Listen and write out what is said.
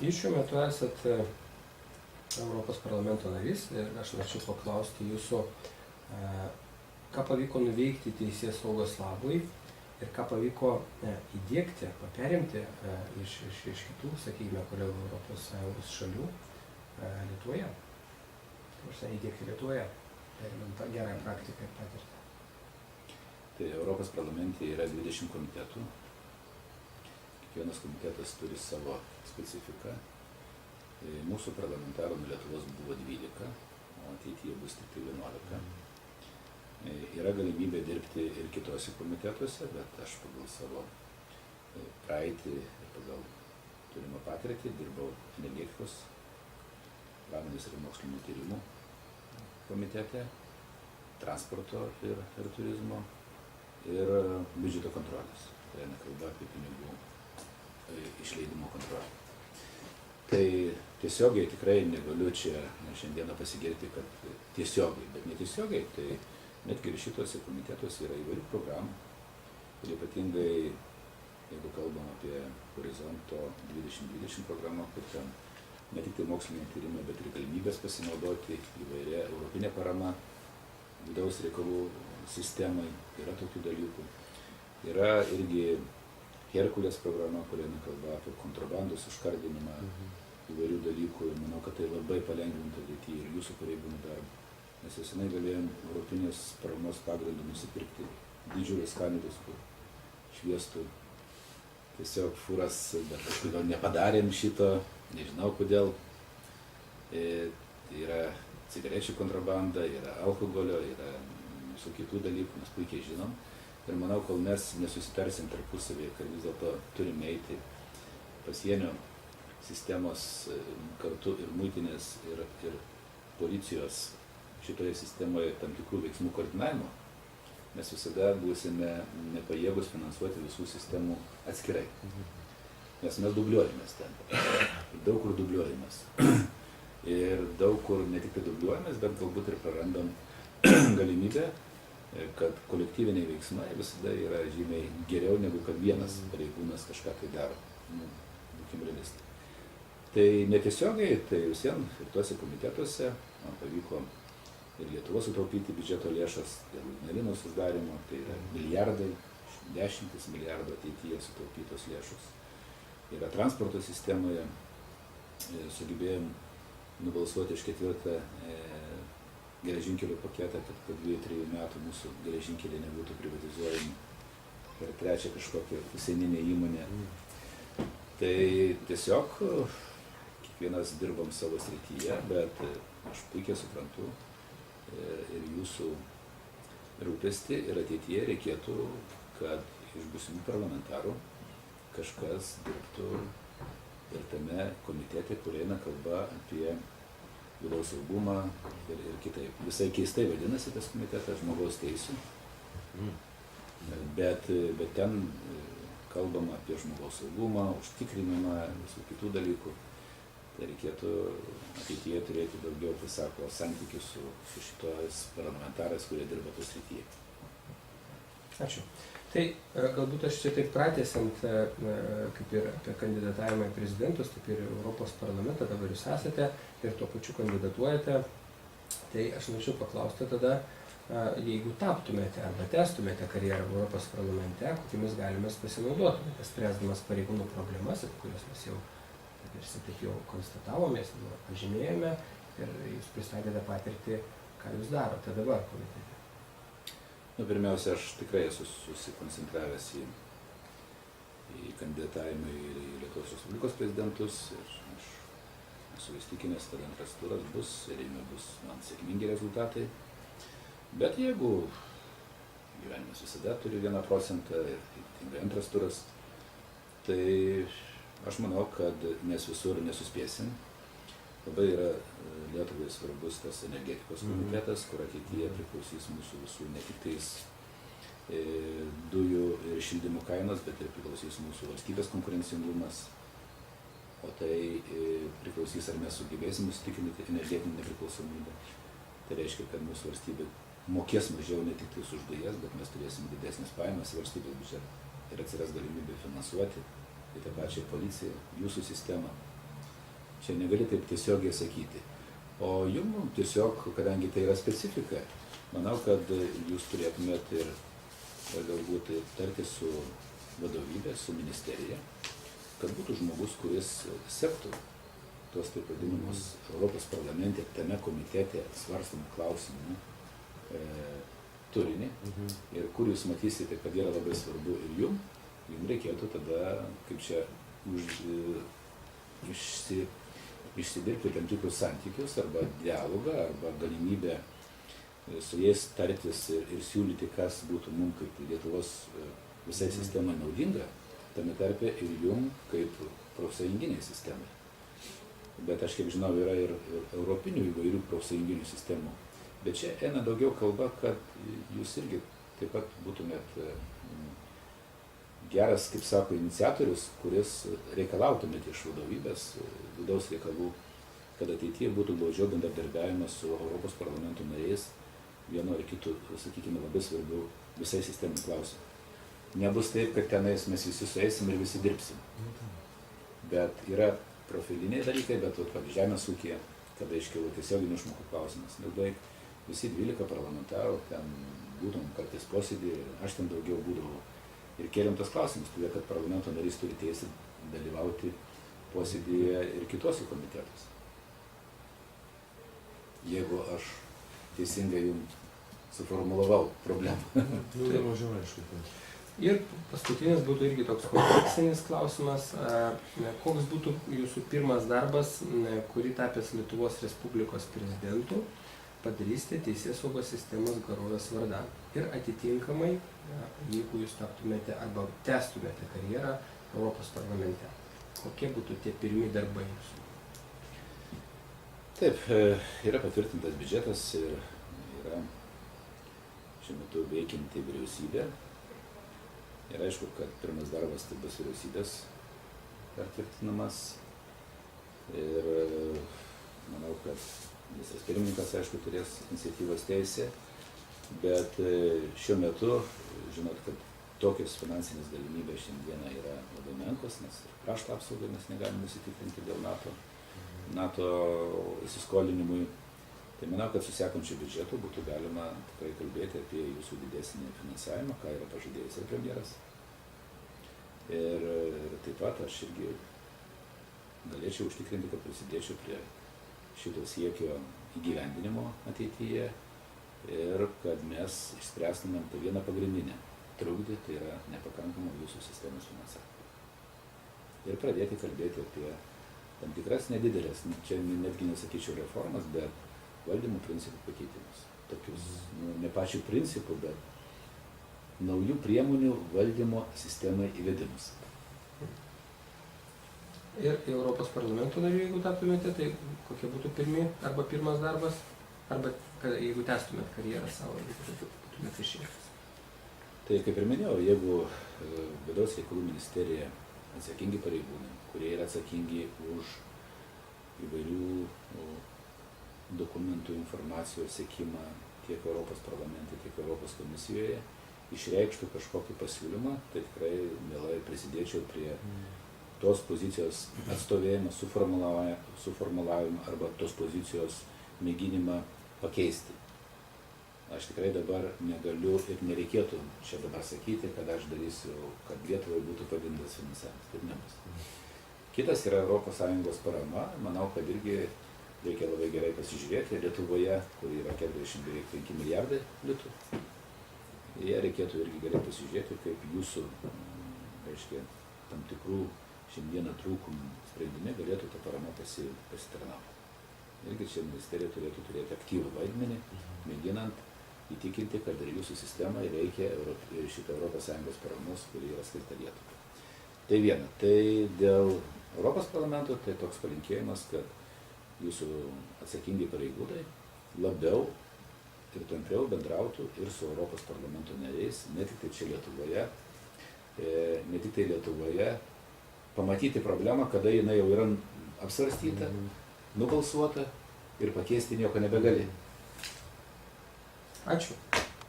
Jūs šiuo metu esate Europos parlamento narys ir aš norėčiau paklausti jūsų, ką pavyko nuveikti teisės saugos labui ir ką pavyko įdiegti, perimti iš kitų, sakykime, kolegų Europos Sąjungos šalių Lietuvoje. Įdiegti Lietuvoje, perimant tą gerąją praktiką ir patirtį. Tai Europos parlamente yra 20 komitetų. Kiekvienas komitetas turi savo specifiką. Mūsų parlamentarų nuo Lietuvos buvo 12, o ateityje bus tik 11. Yra galimybė dirbti ir kitose komitetuose, bet aš pagal savo praeitį ir pagal turimą patirtį dirbau energetikos, pramonės ir mokslinių tyrimų komitete, transporto ir turizmo ir biudžeto kontrolės. Tai eina kalba apie pinigų išleidimo kontrolę. Tai tiesiogiai tikrai negaliu čia šiandieną pasigirti, kad tiesiogiai, bet netiesiogiai, tai netgi ir šituose komitetuose yra įvairių programų. Ir ypatingai, jeigu kalbam apie Horizonto 2020 programą, kur ten ne tik tai moksliniai tyrimai, bet ir galimybės pasinaudoti įvairia europinė parama vidaus reikalų sistemai, yra tokių dalykų. Yra irgi Herkulės programa, kurioje kalba apie kontrabandos užkardinimą įvairių dalykų. Ir manau, kad tai labai palengvintų ateityje ir jūsų pareigūnų darbą. Mes jau senai galėjom europinės paramos pagrindų nusipirkti didžiulius skanerius, kur šviestų tiesiog fūras, bet kažkodėl nepadarėm šito, nežinau kodėl. Yra cigarečių kontrabanda, yra alkoholio, yra visų kitų dalykų, mes puikiai žinom. Ir manau, kol mes nesusitarsim tarpusavėje, kad vis dėlto turime eiti pasienio sistemos kartu ir muitinės ir policijos šitoje sistemoje tam tikrų veiksmų koordinavimo, mes visada būsime nepajėgus finansuoti visų sistemų atskirai. Nes mes dubliuojamės ten. Daug kur dubliuojamės. Ir daug kur ne tik tai dubliuojamės, bet galbūt ir prarandam galimybę, kad kolektyviniai veiksmai visada yra žymiai geriau negu kad vienas pareigūnas kažką tai daro. Būkim realistai. Tai netiesiogiai, tai visiems ir tuose komitetuose man pavyko ir Lietuvos sutaupyti biudžeto lėšas dėl Ignalinos uždarimo, tai yra milijardai, 10 milijardų ateityje sutaupytos lėšos. Yra transporto sistemoje, sugebėjom nubalsuoti už 4 geležinkelių paketą, kad po 2-3 metų mūsų geležinkeliai nebūtų privatizuojami per 3 kažkokią užsieninę įmonę. Tai tiesiog kiekvienas dirbam savo srityje, bet aš puikiai suprantu ir jūsų rūpestį ir ateityje reikėtų, kad iš būsimų parlamentarų kažkas dirbtų ir tame komitete, kur eina kalba apie vidaus saugumą ir kitaip. Visai keistai vadinasi tas komitetas žmogaus teisų, bet ten kalbama apie žmogaus saugumą, užtikrinimą, visų kitų dalykų. Tai reikėtų ateityje turėti daugiau, tai sako, santykių su šitos parlamentarais, kurie dirba tos srityje. Ačiū. Tai galbūt aš čia taip pratęsiant, kaip ir apie kandidatavimą į prezidentus, taip ir Europos parlamentą, dabar jūs esate ir tuo pačiu kandidatuojate. Tai aš norėčiau paklausti tada, jeigu taptumėte arba tęstumėte karjerą Europos parlamente, kokiamis galimis pasinaudotumėte, spręsdamas pareigūnų problemas, apie kurias mes jau, taip jau konstatavomės, pažymėjome ir jūs pristatėte patirtį, ką jūs darote dabar komitete. Pirmiausia, aš tikrai esu susikoncentravęs į kandidatavimą į Lietuvos Respublikos prezidentus ir aš esu įstikinęs, kad antras turas bus ir jame bus man sėkmingi rezultatai. Bet jeigu gyvenimas visada turi 1% ir ypatingai antras turas, tai aš manau, kad mes visur nesuspėsim. Labai yra Lietuvai svarbus tas energetikos komitetas, kur ateityje priklausys mūsų visų ne tik tais dujų ir šildymo kainos, bet ir priklausys mūsų valstybės konkurencingumas. O tai priklausys, ar mes sugebėsim užtikrinti energetinę nepriklausomybę. Tai reiškia, kad mūsų valstybė mokės mažiau ne tik tais už dujas, bet mes turėsim didesnės pajamas į valstybės biudžetą. Ir atsiras galimybė finansuoti į tą pačią policiją, jūsų sistemą. Čia negali taip tiesiogiai sakyti. O jums tiesiog, kadangi tai yra specifika, manau, kad jūs turėtumėt ir galbūt tarti su vadovybė, su ministerija, kad būtų žmogus, kuris sektų tuos taip vadinamus Europos parlamente, tame komitete svarstamų klausimų turinį ir kur jūs matysite, kad yra labai svarbu ir jums reikėtų tada, kaip čia, išsidirbti tam tikrus santykius arba dialogą, arba galimybę su jais tartis ir siūlyti, kas būtų mums kaip Lietuvos visai sistemai naudinga, tame tarpe ir jum kaip profsąjunginiai sistemai. Bet aš kiek žinau, yra ir europinių įvairių profsąjunginių sistemų. Bet čia eina daugiau kalba, kad jūs irgi taip pat būtumėt geras, kaip sako, iniciatorius, kuris reikalautumėte iš vadovybės, vidaus reikalų, kad ateityje būtų glaudžiau bendradarbiavimas su Europos parlamento nariais vienu ar kitu, sakykime, labai svarbiu visai sistemai klausimu. Nebus taip, kad tenais mes visi sueisim ir visi dirbsim. Bet yra profiliniai dalykai, bet žemės ūkyje, kada iškilo tiesioginių išmokų klausimas. Beveik visi 12 parlamentarų ten būtum kartais posėdį, aš ten daugiau būdavau. Ir kėlėm tas klausimus, todėl kad parlamento narys turi teisę dalyvauti posėdėje ir kitose komitetuose. Jeigu aš teisingai jums suformulavau problemą. Ir paskutinis būtų irgi toks kompleksinis klausimas, koks būtų jūsų pirmas darbas, kurį tapęs Lietuvos Respublikos prezidentu padarysite teisėsaugos sistemos gerovės vardan. Ir atitinkamai, jeigu jūs taptumėte arba tęstumėte karjerą Europos parlamente, kokie būtų tie pirmi darbai jūsų? Taip, yra patvirtintas biudžetas ir yra šiuo metu veikianti vyriausybė. Ir aišku, kad pirmas darbas tai bus vyriausybės patvirtinamas. Ir manau, kad ministras pirmininkas, aišku, turės iniciatyvos teisę. Bet šiuo metu, žinot, kad tokios finansinės galimybės šiandieną yra labai menkos, nes ir krašto apsaugą mes negalime užsitikrinti dėl NATO įsiskolinimui. Tai manau, kad su sekančiu biudžetu būtų galima tikrai kalbėti apie jūsų didesnį finansavimą, ką yra pažadėjęs ir premjeras. Ir taip pat aš irgi galėčiau užtikrinti, kad prisidėčiau prie šito siekio įgyvendinimo ateityje ir kad mes išspręstumėm tą vieną pagrindinę trukdį, tai yra nepakankamo jūsų sistemos finansavimo. Ir pradėti kalbėti apie tam tikras nedidelės, čia netgi nesakyčiau reformas, bet valdymo principų pakeitimus. Tokius, ne pačių principų, bet naujų priemonių valdymo sistemai įvedimus. Ir Europos parlamento narių, jeigu taptumėte, tai kokie būtų pirmas darbas, arba jeigu tęstumėt karjerą savo, būtumėt išrinktas? Tai kaip ir minėjau, jeigu vidaus reikalų ministerija atsakingi pareigūnai, kurie yra atsakingi už įvairių dokumentų informacijos sekimą tiek Europos parlamente, tiek Europos komisijoje, išreikštų kažkokį pasiūlymą, tai tikrai mielai prisidėčiau prie tos pozicijos atstovėjimo, suformulavimo arba tos pozicijos mėginimą pakeisti. Aš tikrai dabar negaliu ir nereikėtų čia dabar sakyti, kad aš darysiu, kad Lietuvai būtų padidintas finansavimas. Taip nebus. Kitas yra ES parama. Manau, kad irgi reikia labai gerai pasižiūrėti Lietuvoje, kur yra 45 milijardai litų. Jie reikėtų irgi gerai pasižiūrėti, kaip jūsų, reiškia, tam tikrų šiandieną trūkumų sprendime galėtų ta parama pasitarnauti. Irgi čia ministerija turėtų turėti aktyvų vaidmenį, mėginant įtikinti, kad ir jūsų sistemai reikia šitą ES paramos, kuri yra skirta Lietuvai. Tai viena. Tai dėl Europos parlamento, tai toks palinkėjimas, kad jūsų atsakingi pareigūnai labiau ir tampriau bendrautų ir su Europos parlamento nariais, ne tik tai čia Lietuvoje, pamatyti problemą, kada jinai jau yra apsvarstyta, nubalsuota ir pakeisti nieko nebegali. Ačiū.